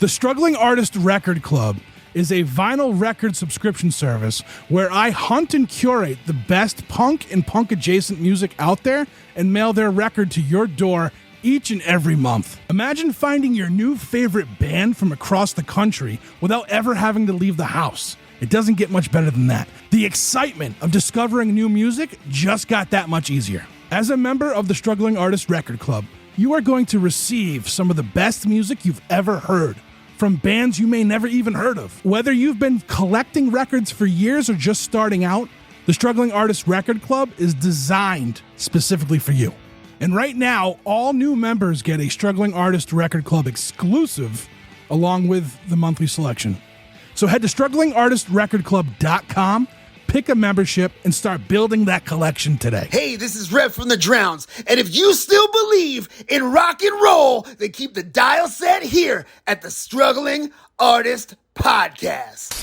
The Struggling Artist Record Club is a vinyl record subscription service where I hunt and curate the best punk and punk-adjacent music out there and mail their record to your door each and every month. Imagine finding your new favorite band from across the country without ever having to leave the house. It doesn't get much better than that. The excitement of discovering new music just got that much easier. As a member of the Struggling Artist Record Club, you are going to receive some of the best music you've ever heard from bands you may never even heard of. Whether you've been collecting records for years or just starting out, the Struggling Artist Record Club is designed specifically for you. And right now, all new members get a Struggling Artist Record Club exclusive along with the monthly selection. So head to StrugglingArtistRecordClub.com, pick a membership, and start building that collection today. Hey, this is Rev from the Drowns, and if you still believe in rock and roll, then keep the dial set here at the Struggling Artist Podcast.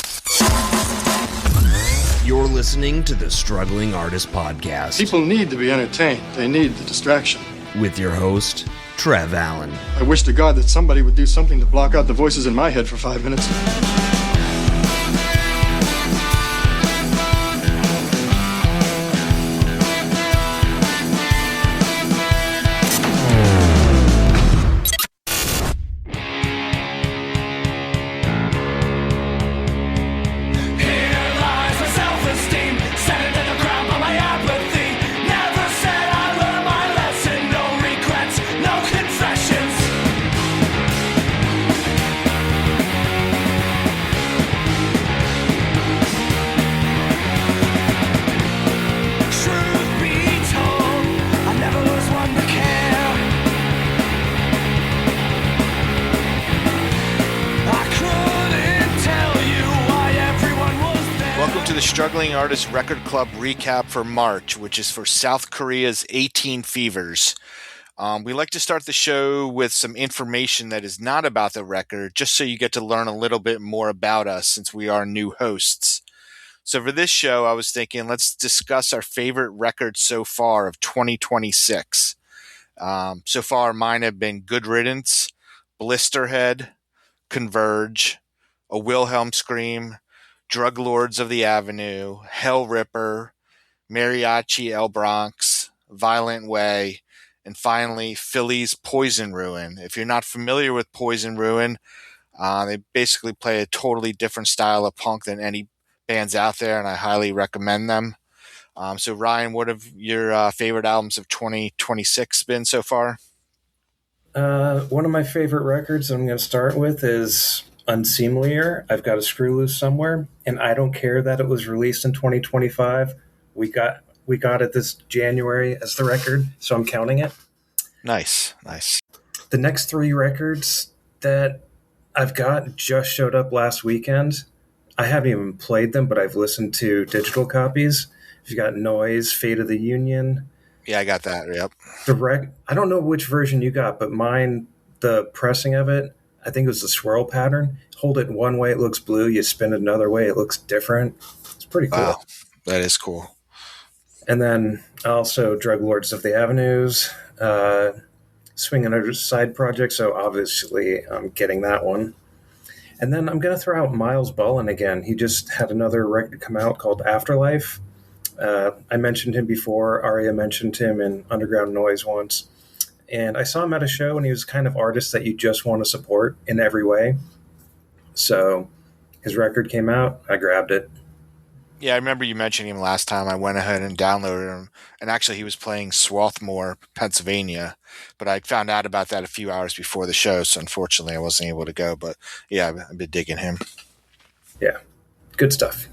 You're listening to the Struggling Artist Podcast. People need to be entertained. They need the distraction. With your host, Trev Allen. I wish to God that somebody would do something to block out the voices in my head for 5 minutes. Struggling Artist Record Club recap for March, which is for South Korea's 18 Fevers. We like to start the show with some information that is not about the record, just so you get to learn a little bit more about us since we are new hosts. So for this show, I was thinking let's discuss our favorite records so far of 2026. So far, mine have been Good Riddance, Blisterhead, Converge, A Wilhelm Scream, Drug Lords of the Avenue, Hell Ripper, Mariachi El Bronx, Violent Way, and finally Philly's Poison Ruin. If you're not familiar with Poison Ruin, they basically play a totally different style of punk than any bands out there, and I highly recommend them. So Ryan, what have your favorite albums of 2026 been so far? One of my favorite records I'm going to start with is Unseemlier. I've Got a Screw Loose Somewhere, and I don't care that it was released in 2025. We got it this January as the record, so I'm counting it. Nice. The next three records that I've got just showed up last weekend. I haven't even played them, but I've listened to digital copies. You've got Noise, Fate of the Union. Yeah, I got that. Yep. I don't know which version you got, but mine, the pressing of it, I think it was the swirl pattern. Hold it one way, it looks blue. You spin it another way, it looks different. It's pretty cool. Wow, that is cool. And then also Drug Lords of the Avenues, Swing Another Side Project. So obviously I'm getting that one. And then I'm going to throw out Miles Bullen again. He just had another record come out called Afterlife. I mentioned him before. Aria mentioned him in Underground Noise once. And I saw him at a show, and he was kind of artist that you just want to support in every way. So his record came out. I grabbed it. Yeah, I remember you mentioning him last time. I went ahead and downloaded him. And actually, he was playing Swarthmore, Pennsylvania. But I found out about that a few hours before the show, so unfortunately I wasn't able to go. But yeah, I've been digging him. Yeah, good stuff.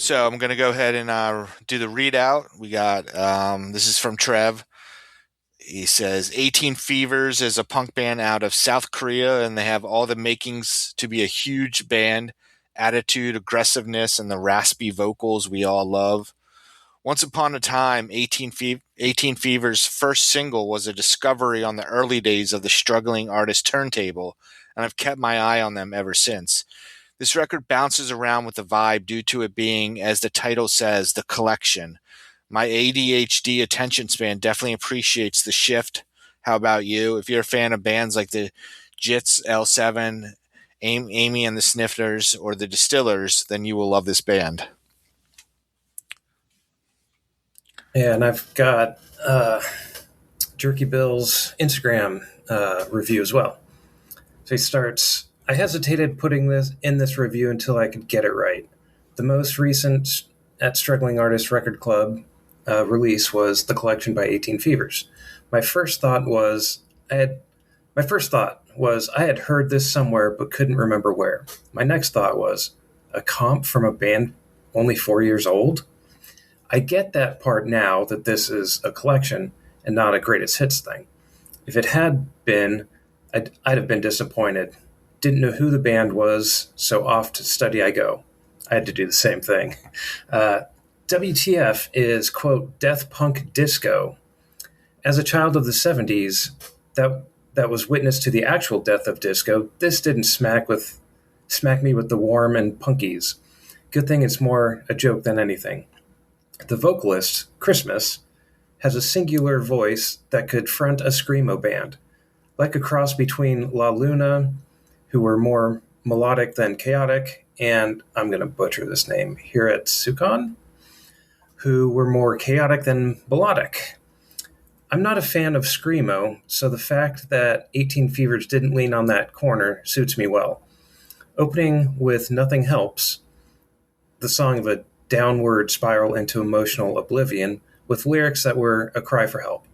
So I'm going to go ahead and do the readout. We got, this is from Trev. He says, 18 Fevers is a punk band out of South Korea, and they have all the makings to be a huge band. Attitude, aggressiveness, and the raspy vocals we all love. Once upon a time, 18 Fevers' first single was a discovery on the early days of the Struggling Artist turntable, and I've kept my eye on them ever since. This record bounces around with the vibe due to it being, as the title says, the collection. My ADHD attention span definitely appreciates the shift, How about you? If you're a fan of bands like the Jits, L7, Amy and the Snifters, or the Distillers, then you will love this band. Yeah, and I've got Jerky Bill's Instagram review as well. So he starts, I hesitated putting this in this review until I could get it right. The most recent at Struggling Artist Record Club release was The Collection by 18 Fevers. My first thought was I had heard this somewhere but couldn't remember where. My next thought was a comp from a band only 4 years old? I get that part now that this is a collection and not a greatest hits thing. If it had been, I'd have been disappointed. Didn't know who the band was, so off to study I go. I had to do the same thing. WTF is, quote, death punk disco. As a child of the 70s, that was witness to the actual death of disco, this didn't smack me with the warm and punkies. Good thing it's more a joke than anything. The vocalist, Christmas, has a singular voice that could front a screamo band, like a cross between La Luna, who were more melodic than chaotic, and I'm going to butcher this name, Hiratsukan, who were more chaotic than melodic. I'm not a fan of screamo, so the fact that 18 Fevers didn't lean on that corner suits me well. Opening with Nothing Helps, the song of a downward spiral into emotional oblivion, with lyrics that were a cry for help.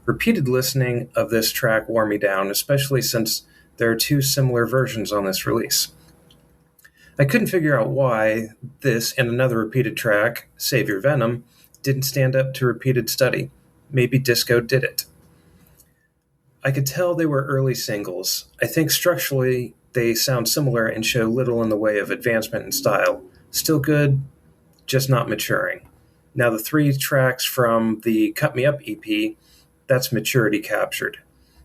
Repeated listening of this track wore me down, especially since there are two similar versions on this release. I couldn't figure out why this and another repeated track, Save Your Venom, didn't stand up to repeated study. Maybe disco did it. I could tell they were early singles. I think structurally they sound similar and show little in the way of advancement in style. Still good, just not maturing. Now the 3 tracks from the Cut Me Up EP, that's maturity captured.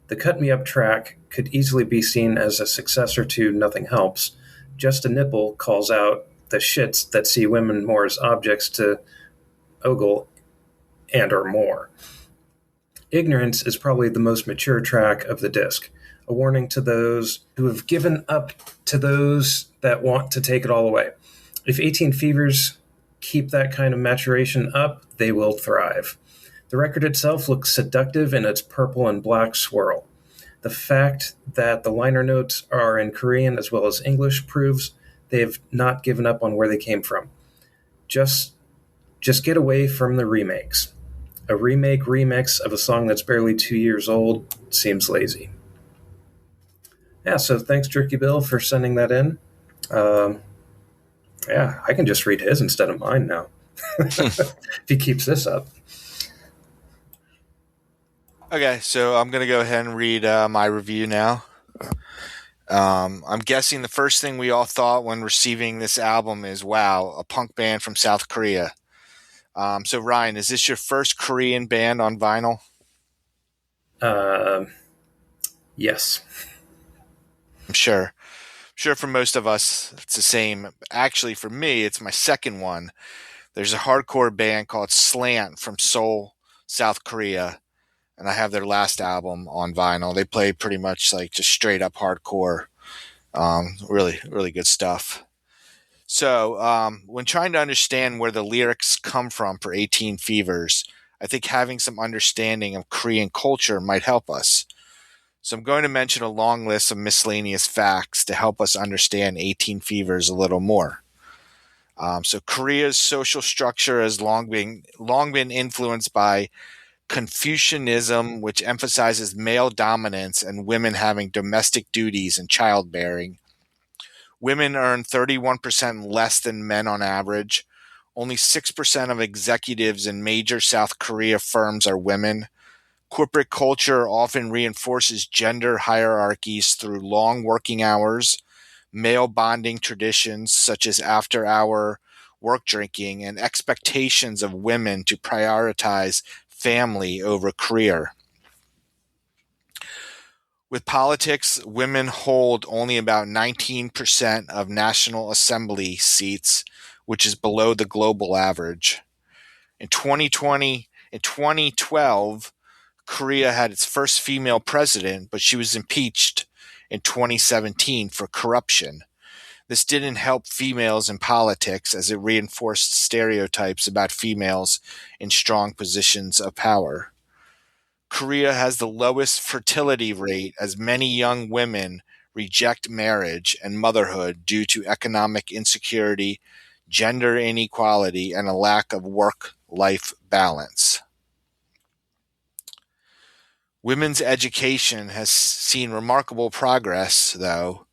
The Cut Me Up track could easily be seen as a successor to Nothing Helps. Just a Nipple calls out the shits that see women more as objects to ogle and or more. Ignorance is probably the most mature track of the disc, a warning to those who have given up to those that want to take it all away. If 18 Fevers keep that kind of maturation up, they will thrive. The record itself looks seductive in its purple and black swirl. The fact that the liner notes are in Korean as well as English proves they've not given up on where they came from. Just get away from the remakes. A remix of a song that's barely 2 years old seems lazy. Yeah, so thanks, Jerky Bill, for sending that in. Yeah, I can just read his instead of mine now. If he keeps this up. Okay, so I'm going to go ahead and read my review now. I'm guessing the first thing we all thought when receiving this album is, wow, a punk band from South Korea. So, Ryan, is this your first Korean band on vinyl? Yes. I'm sure for most of us, it's the same. Actually, for me, it's my second one. There's a hardcore band called Slant from Seoul, South Korea, and I have their last album on vinyl. They play pretty much like just straight up hardcore. Really, really good stuff. So when trying to understand where the lyrics come from for 18 Fevers, I think having some understanding of Korean culture might help us. So I'm going to mention a long list of miscellaneous facts to help us understand 18 Fevers a little more. So Korea's social structure has long been influenced by Confucianism, which emphasizes male dominance and women having domestic duties and childbearing. Women earn 31% less than men on average. Only 6% of executives in major South Korea firms are women. Corporate culture often reinforces gender hierarchies through long working hours, male bonding traditions such as after-hour work drinking, and expectations of women to prioritize family over career. With politics, women hold only about 19% of National Assembly seats, which is below the global average. In 2012, Korea had its first female president, but she was impeached in 2017 for corruption. This didn't help females in politics as it reinforced stereotypes about females in strong positions of power. Korea has the lowest fertility rate as many young women reject marriage and motherhood due to economic insecurity, gender inequality, and a lack of work-life balance. Women's education has seen remarkable progress, though,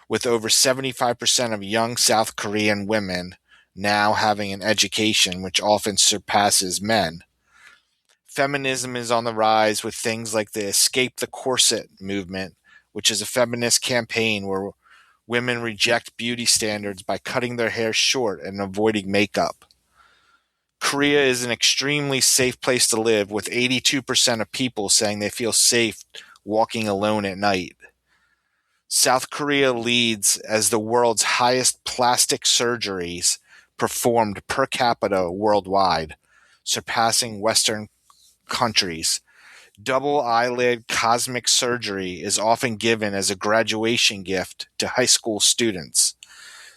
with over 75% of young South Korean women now having an education which often surpasses men. Feminism is on the rise with things like the Escape the Corset movement, which is a feminist campaign where women reject beauty standards by cutting their hair short and avoiding makeup. Korea is an extremely safe place to live, with 82% of people saying they feel safe walking alone at night. South Korea leads as the world's highest plastic surgeries performed per capita worldwide, surpassing Western countries. Double eyelid cosmic surgery is often given as a graduation gift to high school students.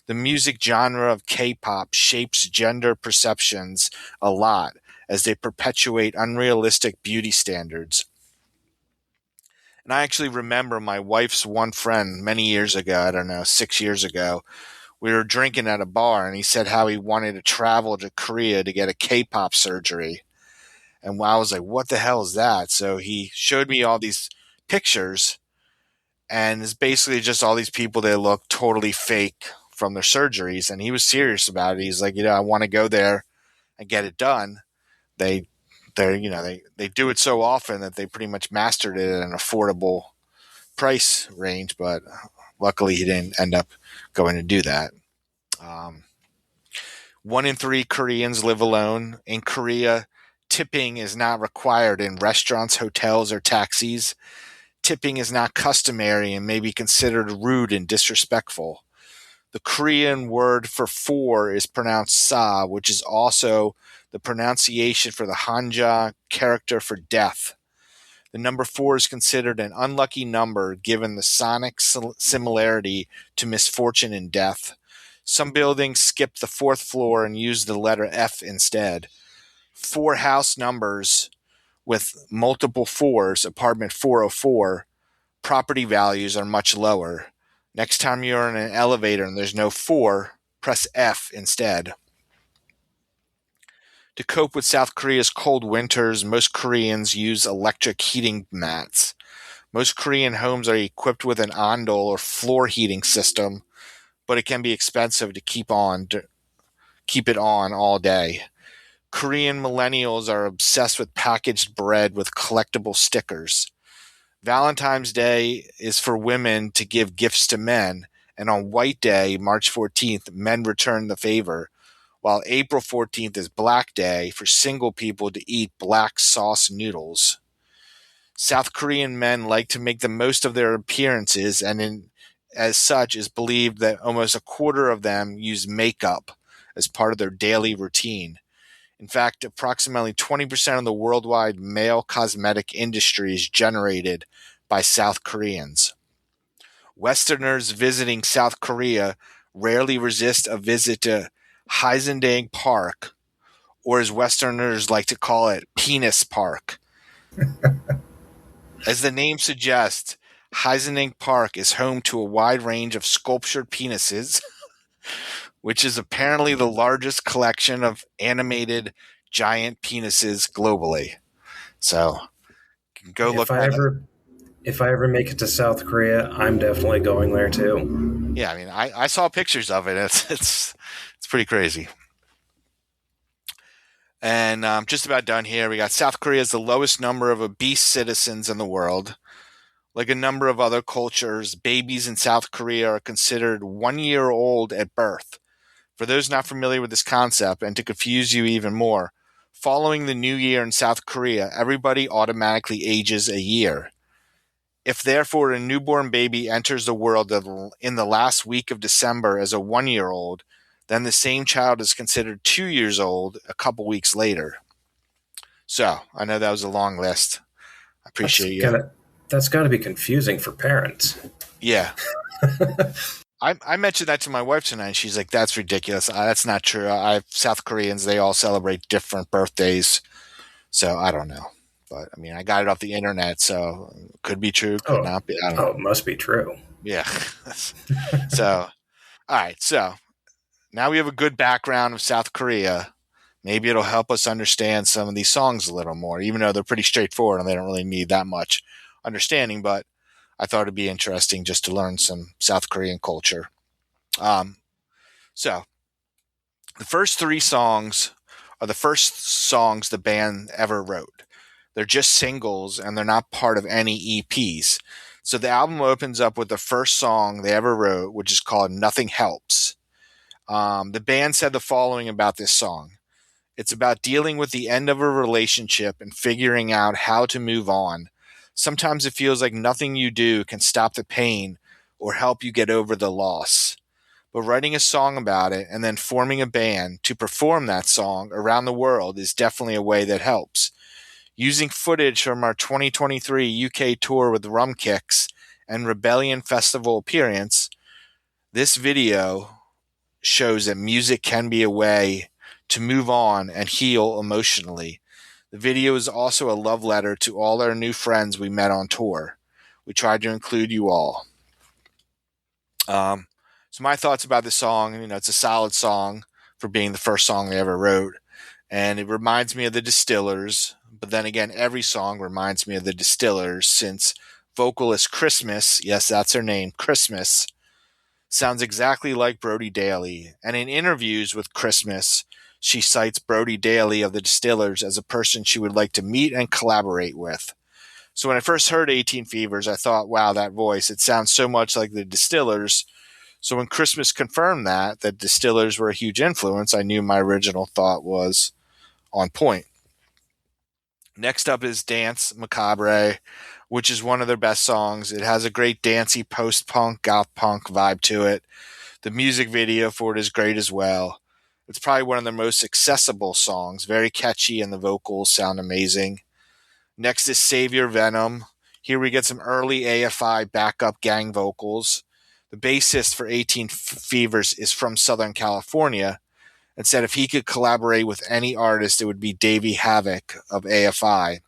The music genre of K-pop shapes gender perceptions a lot as they perpetuate unrealistic beauty standards. And I actually remember my wife's one friend many years ago, I don't know, 6 years ago, we were drinking at a bar and he said how he wanted to travel to Korea to get a K-pop surgery. And I was like, what the hell is that? So he showed me all these pictures, and it's basically just all these people that look totally fake from their surgeries. And he was serious about it. He's like, I want to go there and get it done. They do it so often that they pretty much mastered it at an affordable price range. But luckily, he didn't end up going to do that. 1 in 3 Koreans live alone. In Korea, tipping is not required in restaurants, hotels, or taxis. Tipping is not customary and may be considered rude and disrespectful. The Korean word for 4 is pronounced sa, which is also the pronunciation for the Hanja character for death. The number 4 is considered an unlucky number given the sonic similarity to misfortune and death. Some buildings skip the 4th floor and use the letter F instead. 4 house numbers with multiple 4s, apartment 404, property values are much lower. Next time you're in an elevator and there's no 4, press F instead. To cope with South Korea's cold winters, most Koreans use electric heating mats. Most Korean homes are equipped with an ondol or floor heating system, but it can be expensive to keep it on all day. Korean millennials are obsessed with packaged bread with collectible stickers. Valentine's Day is for women to give gifts to men, and on White Day, March 14th, men return the favor, while April 14th is Black Day for single people to eat black sauce noodles. South Korean men like to make the most of their appearances, and as such is believed that almost a quarter of them use makeup as part of their daily routine. In fact, approximately 20% of the worldwide male cosmetic industry is generated by South Koreans. Westerners visiting South Korea rarely resist a visit to Haeundae Park, or as Westerners like to call it, Penis Park. As the name suggests, Haeundae Park is home to a wide range of sculptured penises, which is apparently the largest collection of animated giant penises globally. So, you can go look at it. If I ever make it to South Korea, I'm definitely going there too. Yeah, I mean, I saw pictures of it. It's pretty crazy. And just about done here. We got South Korea has the lowest number of obese citizens in the world. Like a number of other cultures, babies in South Korea are considered 1 year old at birth. For those not familiar with this concept, and to confuse you even more, following the new year in South Korea, everybody automatically ages a year. If therefore a newborn baby enters the world in the last week of December as a 1 year old, then the same child is considered 2 years old a couple weeks later. So, I know that was a long list, appreciate you. That's got to be confusing for parents. Yeah. I mentioned that to my wife tonight, and she's like, that's ridiculous. That's not true. South Koreans, they all celebrate different birthdays. So I don't know. But, I mean, I got it off the internet, so it could be true, could not be. I don't know. It must be true. Yeah. So, all right. So now we have a good background of South Korea. Maybe it'll help us understand some of these songs a little more, even though they're pretty straightforward and they don't really need that much understanding. But I thought it'd be interesting just to learn some South Korean culture. So the first 3 songs are the first songs the band ever wrote. They're just singles and they're not part of any EPs. So the album opens up with the first song they ever wrote, which is called Nothing Helps. The band said the following about this song. It's about dealing with the end of a relationship and figuring out how to move on. Sometimes it feels like nothing you do can stop the pain or help you get over the loss. But writing a song about it and then forming a band to perform that song around the world is definitely a way that helps. Using footage from our 2023 UK tour with Rum Kicks and Rebellion Festival appearance, this video shows that music can be a way to move on and heal emotionally. The video is also a love letter to all our new friends we met on tour. We tried to include you all. So my thoughts about this song, it's a solid song for being the first song they ever wrote. And it reminds me of the Distillers. But then again, every song reminds me of the Distillers since vocalist Christmas, yes, that's her name, Christmas, sounds exactly like Brody Daly. And in interviews with Christmas, she cites Brody Daly of the Distillers as a person she would like to meet and collaborate with. So when I first heard 18 Fevers, I thought, wow, that voice, it sounds so much like the Distillers. So when Christmas confirmed that Distillers were a huge influence, I knew my original thought was on point. Next up is Dance Macabre, which is one of their best songs. It has a great dancey post-punk, goth punk vibe to it. The music video for it is great as well. It's probably one of their most accessible songs, very catchy, and the vocals sound amazing. Next is Savior Venom. Here we get some early AFI backup gang vocals. The bassist for 18 Fevers is from Southern California and said if he could collaborate with any artist, it would be Davey Havoc of AFI.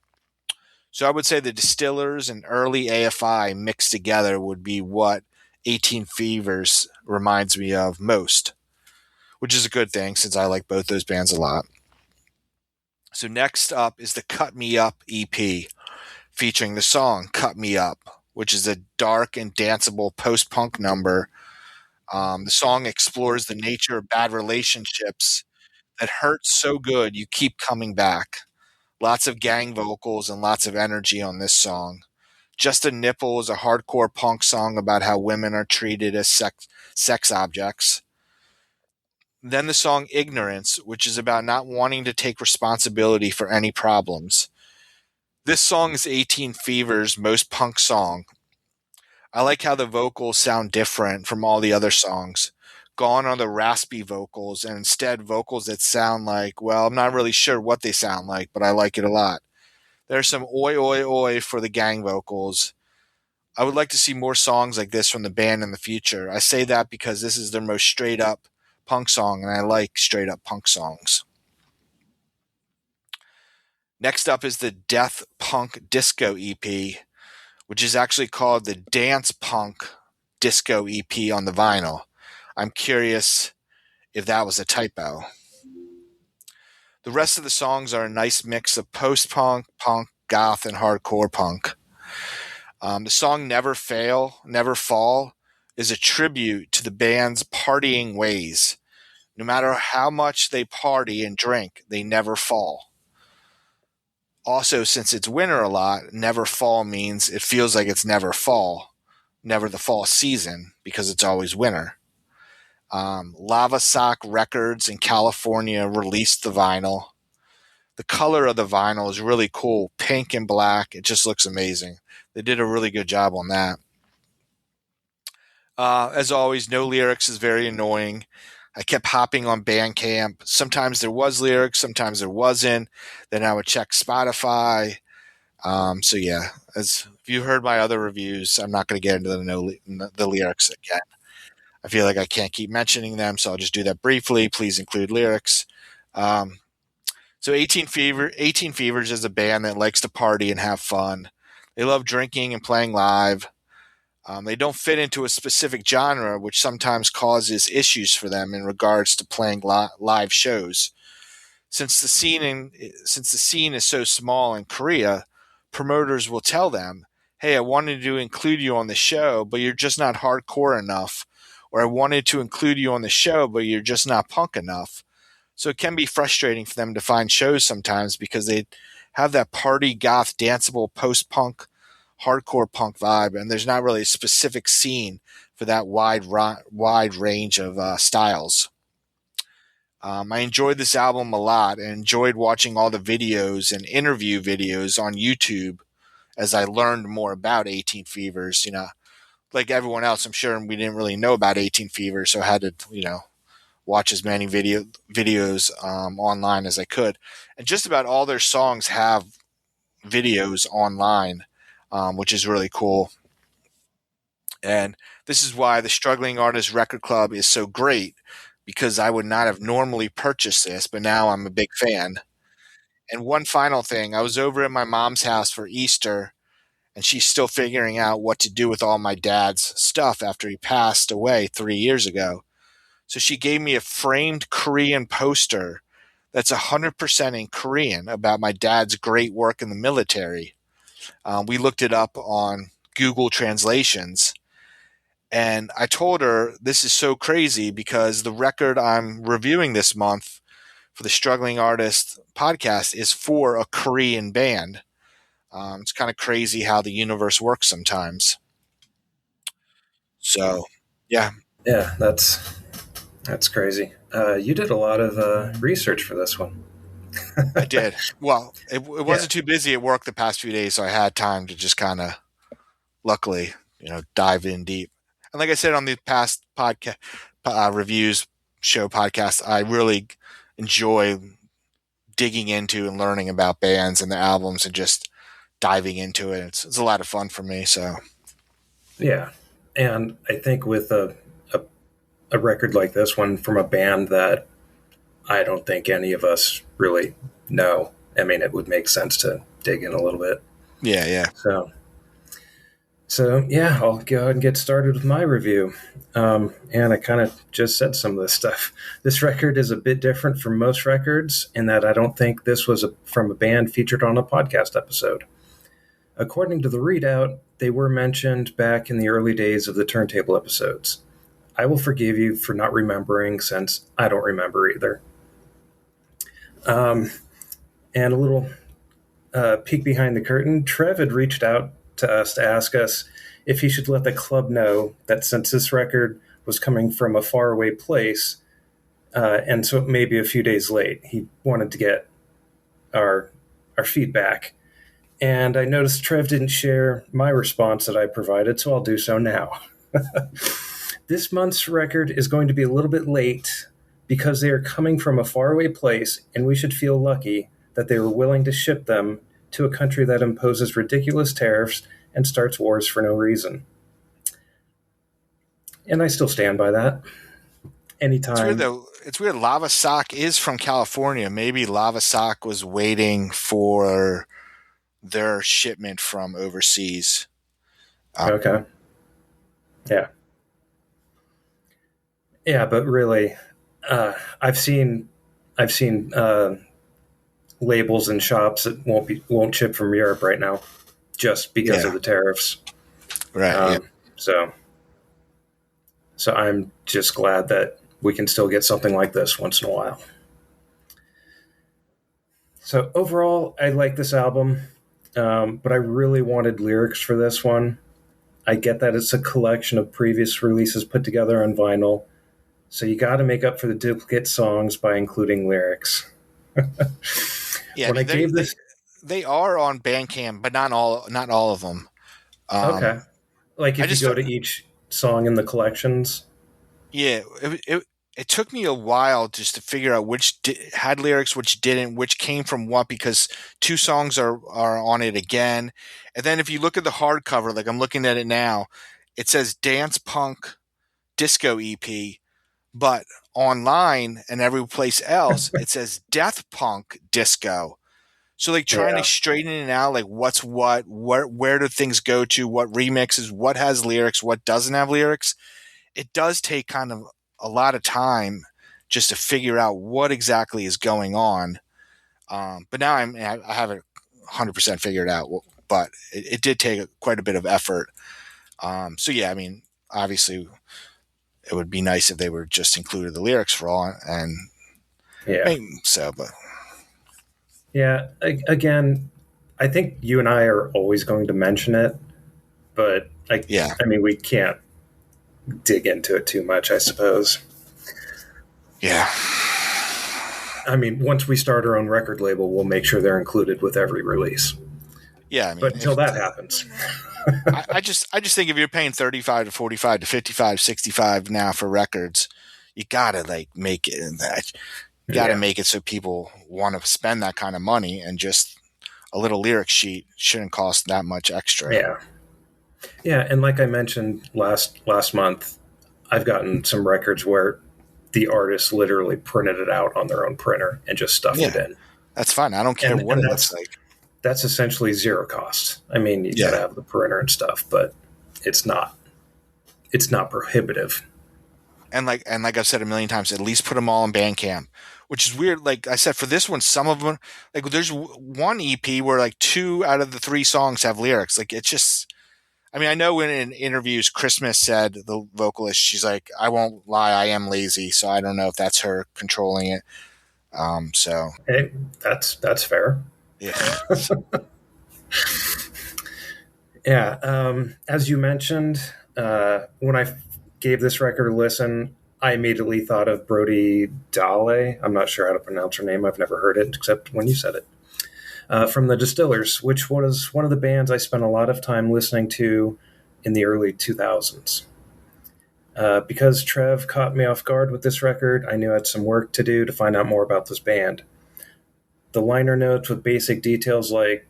So I would say the Distillers and early AFI mixed together would be what 18 Fevers reminds me of most, which is a good thing since I like both those bands a lot. So next up is the Cut Me Up EP, featuring the song Cut Me Up, which is a dark and danceable post-punk number. The song explores the nature of bad relationships that hurt so good you keep coming back. Lots of gang vocals and lots of energy on this song. Just a Nipple is a hardcore punk song about how women are treated as sex objects. Then the song Ignorance, which is about not wanting to take responsibility for any problems. This song is 18 Fevers' most punk song. I like how the vocals sound different from all the other songs. Gone are the raspy vocals, and instead vocals that sound like, well, I'm not really sure what they sound like, but I like it a lot. There's some oi, oi, oi for the gang vocals. I would like to see more songs like this from the band in the future. I say that because this is their most straight up punk song, and I like straight up punk songs. Next up is the Death Punk Disco EP, which is actually called the Dance Punk Disco EP on the vinyl. I'm curious if that was a typo. The rest of the songs are a nice mix of post-punk, punk, goth, and hardcore punk. The song Never Fall is a tribute to the band's partying ways. No matter how much they party and drink, they never fall. Also, since it's winter a lot, never fall means it feels like it's never fall, never the fall season, because it's always winter. Lava Sock Records in California released the vinyl. The color of the vinyl is really cool, pink and black. It just looks amazing. They did a really good job on that. As always, no lyrics is very annoying. I kept hopping on Bandcamp. Sometimes there was lyrics, sometimes there wasn't. Then I would check Spotify. So yeah, as if you heard my other reviews, I'm not going to get into the lyrics again. I feel like I can't keep mentioning them, so I'll just do that briefly. Please include lyrics. Um, so 18 Fevers is a band that likes to party and have fun. They love drinking and playing live. They don't fit into a specific genre, which sometimes causes issues for them in regards to playing live shows. Since the scene is so small in Korea, promoters will tell them, "Hey, I wanted to include you on the show, but you're just not hardcore enough," or "I wanted to include you on the show, but you're just not punk enough." So it can be frustrating for them to find shows sometimes because they have that party goth danceable post-punk hardcore punk vibe, and there's not really a specific scene for that wide range of styles. I enjoyed this album a lot and enjoyed watching all the videos and interview videos on YouTube as I learned more about 18 Fevers. Like everyone else, I'm sure we didn't really know about 18 Fevers, so I had to, watch as many videos online as I could. And just about all their songs have videos online, which is really cool. And this is why the Struggling Artist Record Club is so great, because I would not have normally purchased this, but now I'm a big fan. And one final thing, I was over at my mom's house for Easter, and she's still figuring out what to do with all my dad's stuff after he passed away 3 years ago. So she gave me a framed Korean poster that's 100% in Korean about my dad's great work in the military. We looked it up on Google Translations. And I told her this is so crazy because the record I'm reviewing this month for the Struggling Artist podcast is for a Korean band. It's kind of crazy how the universe works sometimes. So, yeah. Yeah, that's crazy. You did a lot of research for this one. I did. Well, it wasn't too busy at work the past few days, so I had time to just kind of, luckily, dive in deep. And like I said on the past podcast reviews show podcast, I really enjoy digging into and learning about bands and the albums and just diving into it. It's a lot of fun for me. So yeah, and I think with a record like this one from a band that I don't think any of us really know, I mean, it would make sense to dig in a little bit. Yeah. So yeah, I'll go ahead and get started with my review. And I kind of just said some of this stuff. This record is a bit different from most records in that I don't think this was from a band featured on a podcast episode. According to the readout, they were mentioned back in the early days of the Turntable episodes. I will forgive you for not remembering since I don't remember either. And a little peek behind the curtain, Trev had reached out to us to ask us if he should let the club know that since this record was coming from a faraway place, and so it may be a few days late, he wanted to get our feedback. And I noticed Trev didn't share my response that I provided, so I'll do so now. This month's record is going to be a little bit late because they are coming from a faraway place, and we should feel lucky that they were willing to ship them to a country that imposes ridiculous tariffs and starts wars for no reason. And I still stand by that. Anytime. It's weird, though. It's weird. Lava Sock is from California. Maybe Lava Sock was waiting for their shipment from overseas. Okay. Yeah. Yeah, but really, I've seen labels in shops that won't ship from Europe right now, just because of the tariffs. Right. So I'm just glad that we can still get something like this once in a while. So overall, I like this album, but I really wanted lyrics for this one. I get that it's a collection of previous releases put together on vinyl, so you got to make up for the duplicate songs by including lyrics. Yeah, they are on Bandcamp, but not all of them. Okay, like if you go to each song in the collections. Yeah, it took me a while just to figure out which had lyrics, which didn't, which came from what, because two songs are on it again. And then if you look at the hardcover, like I'm looking at it now, it says Dance Punk Disco EP, but online and every place else, it says Death Punk Disco. So like trying to straighten it out, like what's what, where do things go to, what remixes, what has lyrics, what doesn't have lyrics. It does take kind of a lot of time just to figure out what exactly is going on. But now I have it 100% figured out, but it did take quite a bit of effort. So yeah, I mean, obviously it would be nice if they were just included the lyrics for all, and but yeah, again, I think you and I are always going to mention it, but I mean, we can't dig into it too much, I suppose. Yeah. I mean, once we start our own record label, we'll make sure they're included with every release. Yeah, I mean, but until that happens, I just think if you're paying 35 to 45 to 55, 65 now for records, you gotta like make it. You gotta make it so people want to spend that kind of money, and just a little lyric sheet shouldn't cost that much extra. Yeah. Yeah, and like I mentioned last month, I've gotten some records where the artist literally printed it out on their own printer and just stuffed it in. That's fine. I don't care what it looks like. That's essentially zero cost. I mean, you gotta have the printer and stuff, but it's not prohibitive. And like I've said a million times, at least put them all on Bandcamp, which is weird. Like I said, for this one, some of them, like there's one EP where like 2 out of the 3 songs have lyrics. Like it's just, I mean, I know in interviews, Christmas said, the vocalist, she's like, I won't lie, I am lazy. So I don't know if that's her controlling it. So hey, that's fair. Yeah. Yeah. As you mentioned, when I gave this record a listen, I immediately thought of Brody Dalle. I'm not sure how to pronounce her name. I've never heard it except when you said it. From the Distillers, which was one of the bands I spent a lot of time listening to in the early 2000s. Because Trev caught me off guard with this record, I knew I had some work to do to find out more about this band. The liner notes with basic details like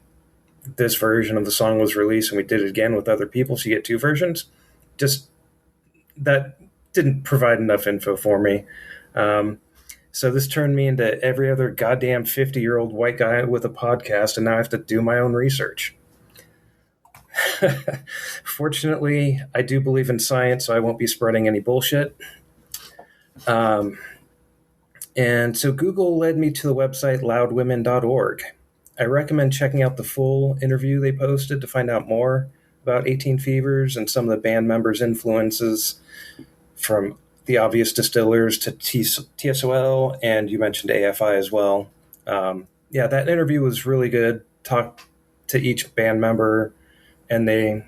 this version of the song was released and we did it again with other people, so you get 2 versions, just that didn't provide enough info for me. So this turned me into every other goddamn 50-year-old white guy with a podcast, and now I have to do my own research. Fortunately, I do believe in science, so I won't be spreading any bullshit. And so Google led me to the website loudwomen.org. I recommend checking out the full interview they posted to find out more about 18 Fevers and some of the band members' influences, from the obvious Distillers to TSOL, and you mentioned AFI as well. That interview was really good. Talked to each band member, and they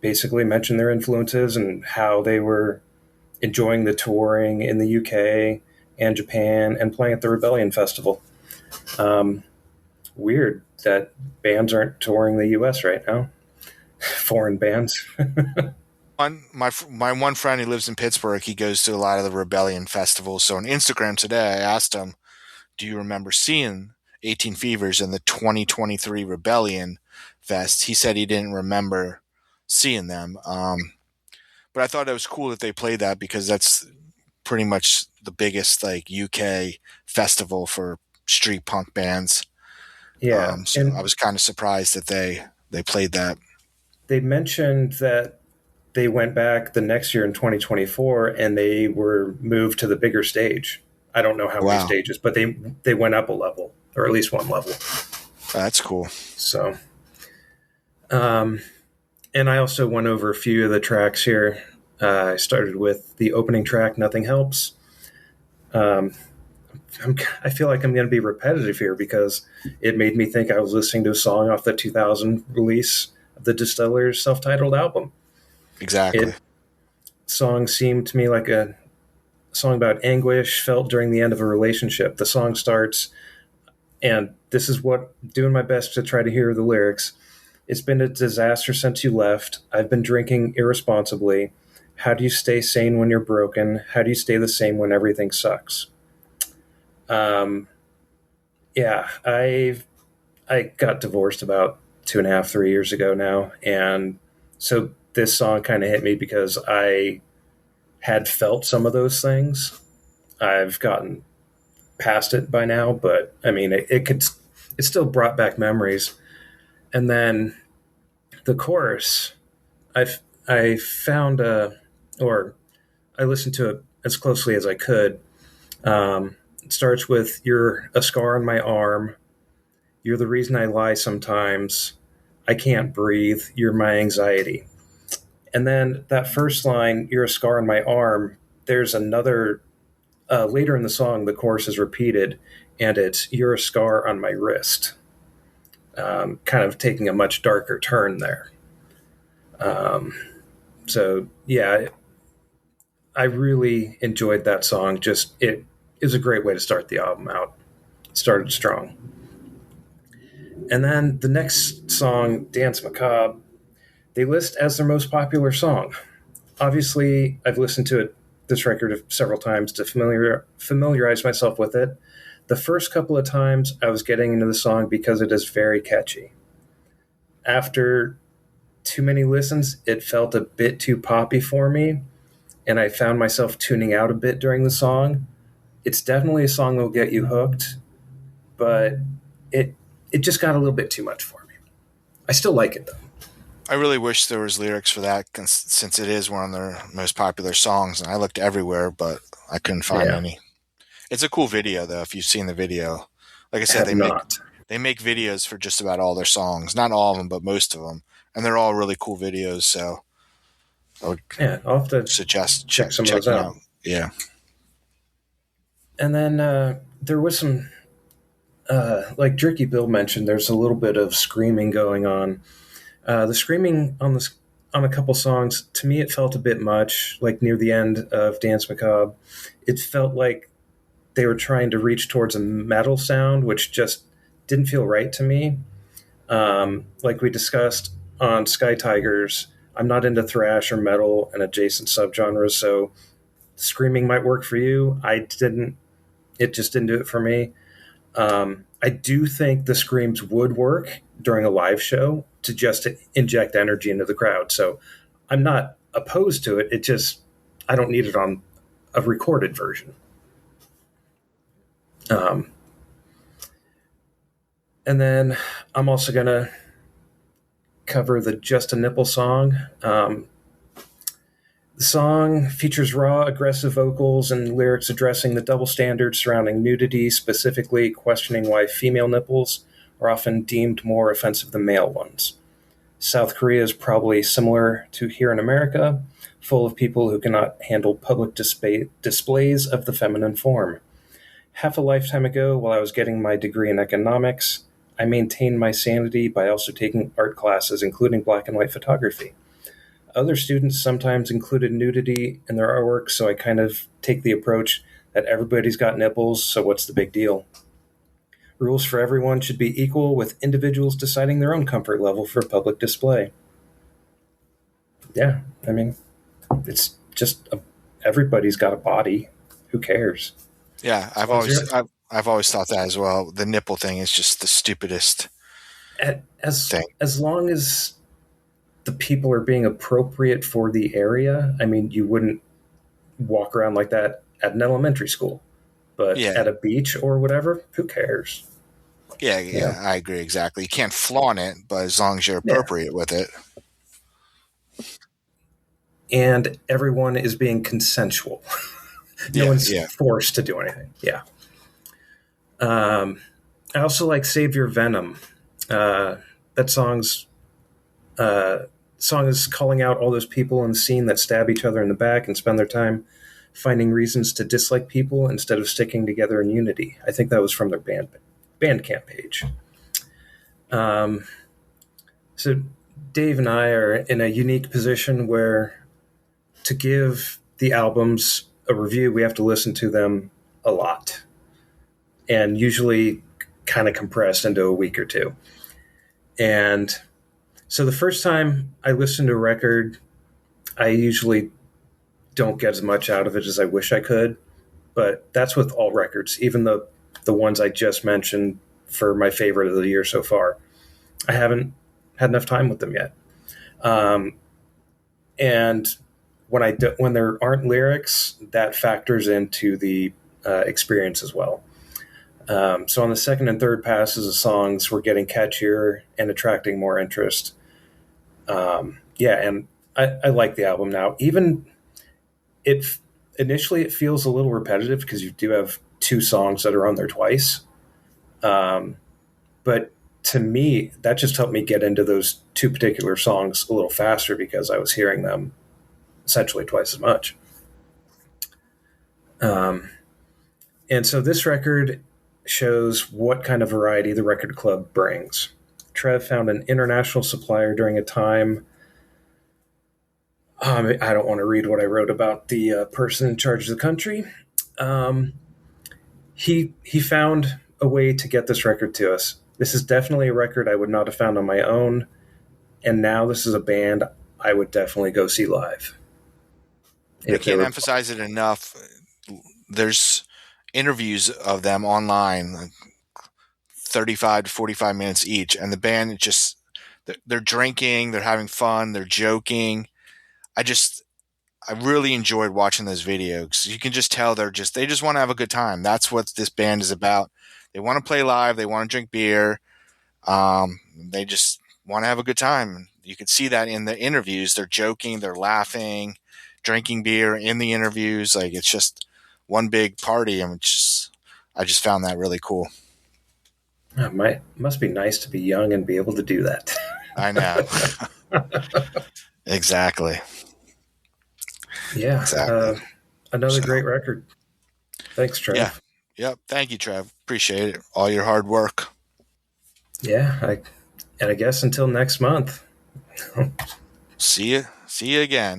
basically mentioned their influences and how they were enjoying the touring in the UK and Japan and playing at the Rebellion Festival. Weird that bands aren't touring the US right now. Foreign bands. My one friend who lives in Pittsburgh, he goes to a lot of the Rebellion festivals. So on Instagram today, I asked him, do you remember seeing 18 Fevers in the 2023 Rebellion Fest? He said he didn't remember seeing them. But I thought it was cool that they played that, because that's pretty much the biggest like UK festival for street punk bands. Yeah. So I was kind of surprised that they played that. They mentioned that they went back the next year in 2024 and they were moved to the bigger stage. I don't know how many stages, but they went up a level, or at least one level. That's cool. So, and I also went over a few of the tracks here. I started with the opening track, Nothing Helps. I feel like I'm going to be repetitive here because it made me think I was listening to a song off the 2000 release of the Distillers' self-titled album. Exactly. Song seemed to me like a song about anguish felt during the end of a relationship. The song starts, and this is what, doing my best to try to hear the lyrics. It's been a disaster since you left. I've been drinking irresponsibly. How do you stay sane when you're broken? How do you stay the same when everything sucks? Yeah, I got divorced about 2.5, 3 years ago now, and so this song kind of hit me because I had felt some of those things. I've gotten past it by now, but I mean, it still brought back memories. And then the chorus, I found or I listened to it as closely as I could. It starts with, "You're a scar on my arm. You're the reason I lie sometimes. I can't breathe. You're my anxiety." And then that first line, "You're a scar on my arm," there's another, later in the song, the chorus is repeated, and it's, "You're a scar on my wrist." Kind of taking a much darker turn there. So, yeah, I really enjoyed that song. Just, it is a great way to start the album out. It started strong. And then the next song, Dance Macabre, they list as their most popular song. Obviously, I've listened to this record several times to familiarize myself with it. The first couple of times, I was getting into the song because it is very catchy. After too many listens, it felt a bit too poppy for me, and I found myself tuning out a bit during the song. It's definitely a song that will get you hooked, but it just got a little bit too much for me. I still like it, though. I really wish there was lyrics for that, since it is one of their most popular songs, and I looked everywhere, but I couldn't find any. It's a cool video, though, if you've seen the video. Like I said, they make videos for just about all their songs. Not all of them, but most of them. And they're all really cool videos, so I would I'll have to suggest check some of those out. Yeah. And then there was some, like Jerky Bill mentioned, there's a little bit of screaming going on. The screaming on a couple songs, to me, it felt a bit much. Like near the end of Dance Macabre, it felt like they were trying to reach towards a metal sound, which just didn't feel right to me. Like we discussed on Sky Tigers, I'm not into thrash or metal and adjacent subgenres, so screaming might work for you. It just didn't do it for me. I do think the screams would work during a live show to just inject energy into the crowd. So I'm not opposed to it. I don't need it on a recorded version. And then I'm also going to cover the Just a Nipple song. The song features raw, aggressive vocals and lyrics addressing the double standards surrounding nudity, specifically questioning why female nipples are often deemed more offensive than male ones. South Korea is probably similar to here in America, full of people who cannot handle public displays of the feminine form. Half a lifetime ago, while I was getting my degree in economics, I maintained my sanity by also taking art classes, including black and white photography. Other students sometimes included nudity in their artwork, so I kind of take the approach that everybody's got nipples, so what's the big deal? Rules for everyone should be equal, with individuals deciding their own comfort level for public display. Yeah, I mean, it's just everybody's got a body. Who cares? Yeah, I've always thought that as well. The nipple thing is just the stupidest thing. As long as the people are being appropriate for the area, I mean, you wouldn't walk around like that at an elementary school. But at a beach or whatever, who cares? Yeah, I agree exactly. You can't flaunt it, but as long as you're appropriate with it. And everyone is being consensual. No one's forced to do anything. Yeah. I also like Save Your Venom. That song is calling out all those people in the scene that stab each other in the back and spend their time finding reasons to dislike people instead of sticking together in unity. I think that was from their Bandcamp page. So Dave and I are in a unique position where to give the albums a review, we have to listen to them a lot, and usually kind of compressed into a week or two. And so the first time I listen to a record, I usually don't get as much out of it as I wish I could. But that's with all records, even the ones I just mentioned for my favorite of the year so far. I haven't had enough time with them yet. And when there aren't lyrics, that factors into the experience as well. So on the second and third passes, the songs were getting catchier and attracting more interest. And I like the album now. Even initially it feels a little repetitive because you do have 2 songs that are on there twice. But to me, that just helped me get into those 2 particular songs a little faster because I was hearing them essentially twice as much. And so this record shows what kind of variety the record club brings. Trev found an international supplier during a time. I don't want to read what I wrote about the person in charge of the country. He found a way to get this record to us. This is definitely a record I would not have found on my own. And now this is a band I would definitely go see live. I can't emphasize it enough. There's interviews of them online, like 35 to 45 minutes each, and the band they're drinking, they're having fun, they're joking. I really enjoyed watching those videos. You can just tell they just want to have a good time. That's what this band is about. They want to play live, they want to drink beer. They just want to have a good time. You can see that in the interviews. They're joking, they're laughing, drinking beer in the interviews. Like, it's just one big party. I just found that really cool. Must be nice to be young and be able to do that. I know. Exactly. Yeah. Exactly. Another great record. Thanks, Trev. Yeah. Yep. Thank you, Trev. Appreciate it. All your hard work. Yeah. I guess until next month. See you again.